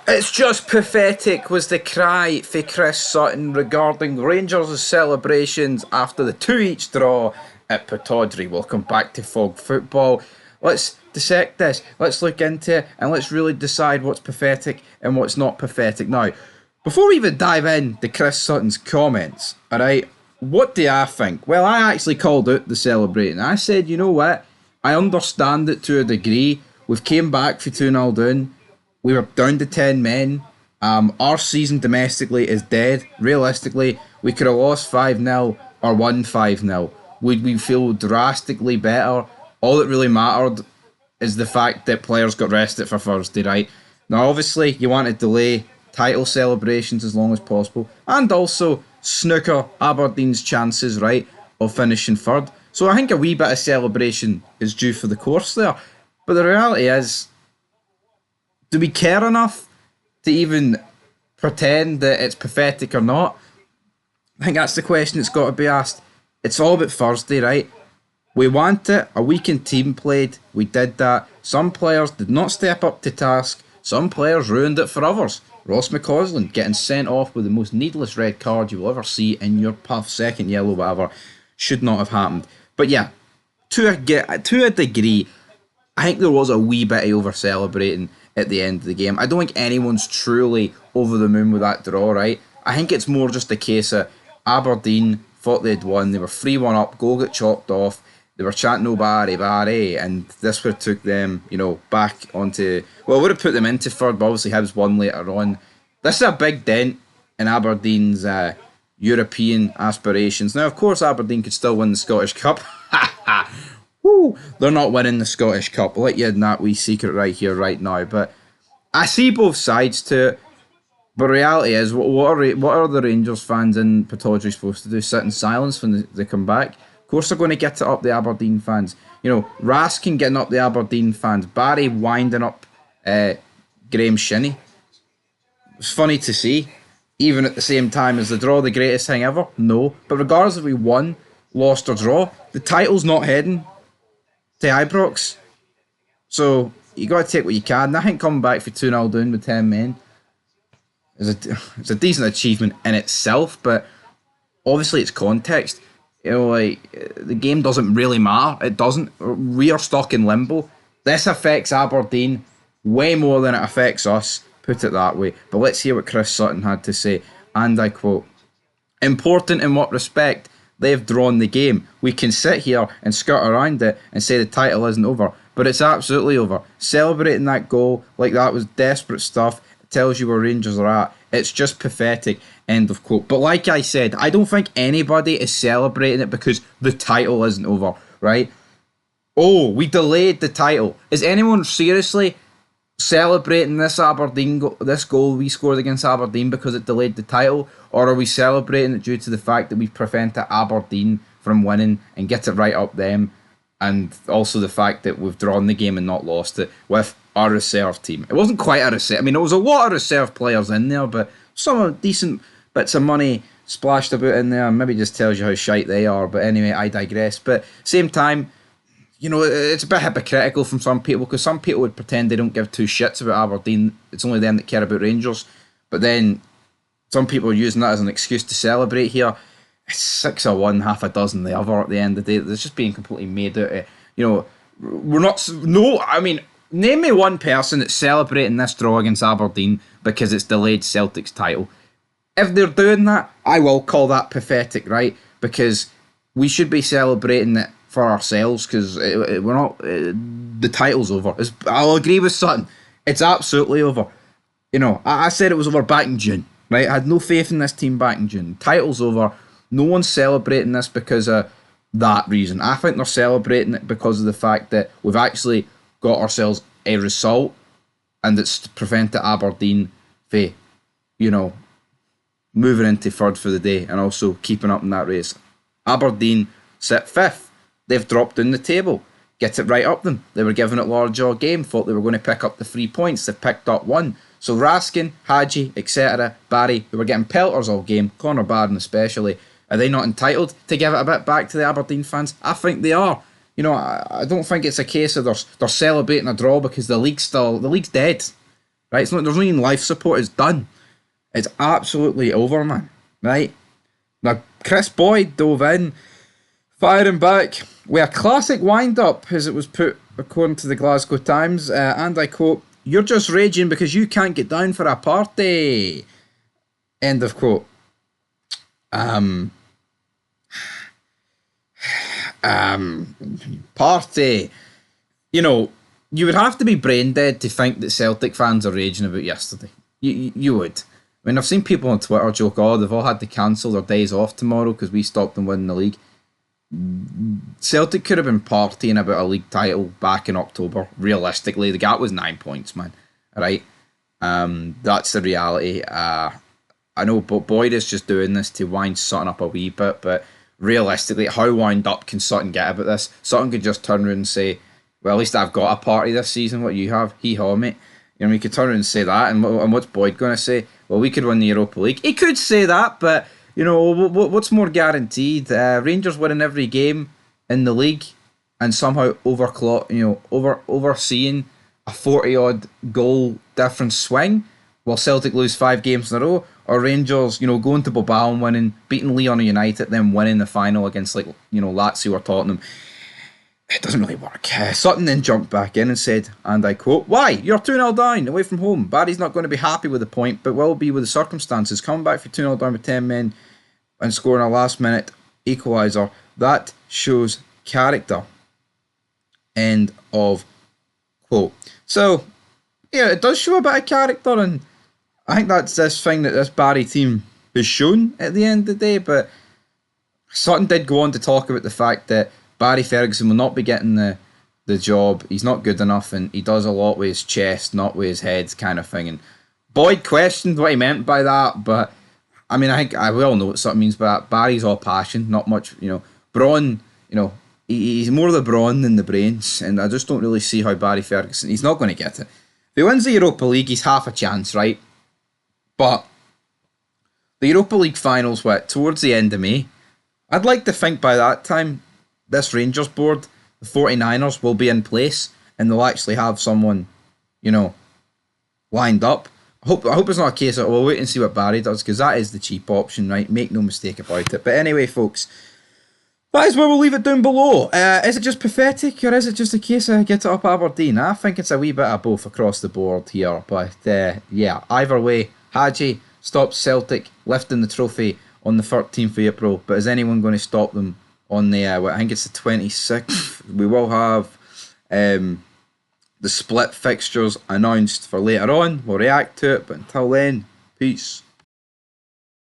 It's just pathetic was the cry for Chris Sutton regarding Rangers' celebrations after the 2-each draw at Pittodrie. Welcome back to Fog Football. Let's dissect this, let's look into it, and let's really decide what's pathetic and what's not pathetic. Now, before we even dive in to Chris Sutton's comments, alright, what do I think? Well, I actually called out the celebrating. I said, you know what? I understand it to a degree. We've came back for 2-0 down. We were down to 10 men. Our season domestically is dead. Realistically, we could have lost 5-0 or won 5-0. Would we feel drastically better? All that really mattered is the fact that players got rested for Thursday, right? Now, obviously, you want to delay title celebrations as long as possible and also snooker Aberdeen's chances, right, of finishing third. So I think a wee bit of celebration is due for the course there. But the reality is, do we care enough to even pretend that it's pathetic or not? I think that's the question that's got to be asked. It's all about Thursday, right? We want it. A weekend team played. We did that. Some players did not step up to task. Some players ruined it for others. Ross McCausland getting sent off with the most needless red card you will ever see in your puff, second yellow, whatever, should not have happened. But yeah, to a degree, I think there was a wee bit of over-celebrating at the end of the game. I don't think anyone's truly over the moon with that draw, right? I think it's more just a case of Aberdeen thought they'd won. They were 3-1 up, goal got chopped off. They were chanting, "No Barry, Barry," and this would have took them, back onto... Well, it would have put them into third, but obviously Hibs won later on. This is a big dent in Aberdeen's European aspirations. Now, of course, Aberdeen could still win the Scottish Cup. Woo! They're not winning the Scottish Cup. I'll let you in that wee secret right here, right now. But I see both sides to it. But reality is, what are the Rangers fans in Pittodrie supposed to do? Sit in silence when they come back? Of course they're going to get it up the Aberdeen fans. Raskin getting up the Aberdeen fans. Barry winding up Graham Shinney. It's funny to see. Even at the same time as the draw, the greatest thing ever? No. But regardless if we won, lost or draw, the title's not heading to Ibrox. So you got to take what you can. I think coming back for 2-0 down with 10 men it's a decent achievement in itself, but obviously it's context. The game doesn't really matter. It doesn't. We are stuck in limbo. This affects Aberdeen way more than it affects us, put it that way. But let's hear what Chris Sutton had to say, and I quote, "Important in what respect? They've drawn the game. We can sit here and skirt around it and say the title isn't over, but it's absolutely over. Celebrating that goal like that was desperate stuff. It tells you where Rangers are at. It's just pathetic." End of quote. But like I said, I don't think anybody is celebrating it because the title isn't over, right? Oh, we delayed the title. Is anyone seriously celebrating this this goal we scored against Aberdeen because it delayed the title, or are we celebrating it due to the fact that we've prevented Aberdeen from winning and get it right up them, and also the fact that we've drawn the game and not lost it with our reserve team? It wasn't quite a reserve. I mean, there was a lot of reserve players in there, but some decent bits of money splashed about in there. Maybe just tells you how shite they are. But anyway, I digress. But same time, it's a bit hypocritical from some people, because some people would pretend they don't give two shits about Aberdeen. It's only them that care about Rangers. But then some people are using that as an excuse to celebrate here. It's 6 of one, half a dozen the other at the end of the day. It's just being completely made out of, we're not... No, I mean, name me one person that's celebrating this draw against Aberdeen because it's delayed Celtic's title. If they're doing that, I will call that pathetic, right? Because we should be celebrating it for ourselves, because we're not... the title's over. I'll agree with Sutton. It's absolutely over. I said it was over back in June, right? I had no faith in this team back in June. Title's over. No one's celebrating this because of that reason. I think they're celebrating it because of the fact that we've actually got ourselves a result, and it's prevented Aberdeen from, moving into third for the day and also keeping up in that race. Aberdeen sit fifth. They've dropped down the table. Get it right up them. They were giving it large all game, thought they were going to pick up the 3 points. They've picked up 1. So Raskin, Hadji, etc., Barry, who were getting pelters all game, Connor Barron especially, are they not entitled to give it a bit back to the Aberdeen fans? I think they are. I don't think it's a case of they're celebrating a draw because the league's dead. right? It's not. There's no even life support. It's done. It's absolutely over, man. Right? Now, Chris Boyd dove in, firing back with a classic wind-up, as it was put according to the Glasgow Times, and I quote, "You're just raging because you can't get down for a party." End of quote. Um, Party. You know, you would have to be brain dead to think that Celtic fans are raging about yesterday. You would. I mean, I've seen people on Twitter joke, oh, they've all had to cancel their days off tomorrow because we stopped them winning the league. Celtic could have been partying about a league title back in October. Realistically, the gap was 9 points, man. Right? That's the reality. I know Boyd is just doing this to wind Sutton up a wee bit, but realistically, how wound up can Sutton get about this? Sutton could just turn around and say, well, at least I've got a party this season. What you have, hee haw, mate. You know, we could turn around and say that, and what's Boyd going to say? Well, we could win the Europa League. He could say that, but you know, what's more guaranteed? Rangers winning every game in the league and somehow overseeing a 40-odd goal difference swing, while Celtic lose 5 games in a row, or Rangers, going to Bilbao and winning, beating Leon United, then winning the final against Lazio or Tottenham. It doesn't really work. Sutton then jumped back in and said, and I quote, "Why? You're 2-0 down, away from home. Barry's not going to be happy with the point, but will be with the circumstances. Coming back for 2-0 down with 10 men and scoring a last-minute equaliser. That shows character." End of quote. So, yeah, it does show a bit of character, and I think that's this thing that this Barry team has shown at the end of the day, but Sutton did go on to talk about the fact that Barry Ferguson will not be getting the job. He's not good enough, and he does a lot with his chest, not with his head, kind of thing. And Boyd questioned what he meant by that, but I mean, I think we all know what Sutton means by that. Barry's all passion, not much, Brawn, he's more the brawn than the brains, and I just don't really see how Barry Ferguson, he's not going to get it. If he wins the Europa League, he's half a chance, right? But the Europa League finals, towards the end of May. I'd like to think by that time, this Rangers board, the 49ers, will be in place and they'll actually have someone, lined up. I hope it's not a case of, we'll wait and see what Barry does, because that is the cheap option, right? Make no mistake about it. But anyway, folks, that is where we'll leave it down below. Is it just pathetic, or is it just a case of get it up Aberdeen? I think it's a wee bit of both across the board here. But yeah, either way, Hadji stops Celtic lifting the trophy on the 13th of April. But is anyone going to stop them on the, I think it's the 26th? We will have the split fixtures announced for later on. We'll react to it. But until then, peace.